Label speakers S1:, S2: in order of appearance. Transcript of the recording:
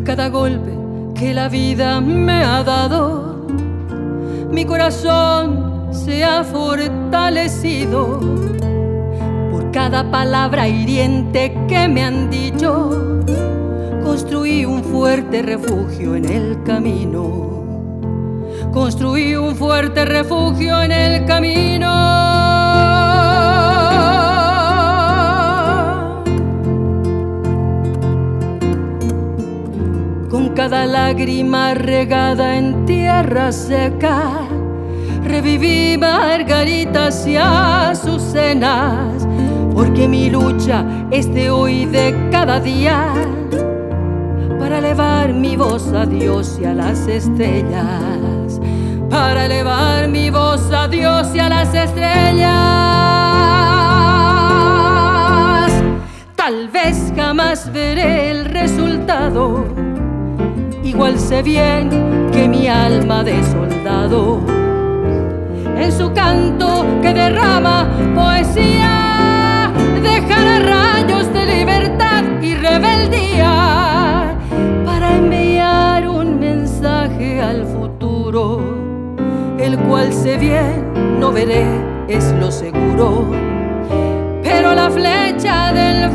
S1: cada golpe que la vida me ha dado, mi corazón se ha fortalecido. Por cada palabra hiriente que me han dicho, construí un fuerte refugio en el camino. Construí un fuerte refugio en el camino. Con cada lágrima regada en tierra seca, reviví margaritas y azucenas, porque mi lucha es de hoy, de cada día, para elevar mi voz a Dios y a las estrellas, para elevar mi voz a Dios y a las estrellas. Tal vez jamás veré el resultado, igual sé bien que mi alma de soldado, en su canto que derrama poesía, dejará rayos de libertad y rebeldía, para enviar un mensaje al futuro, el cual sé bien no veré, es lo seguro, pero la flecha del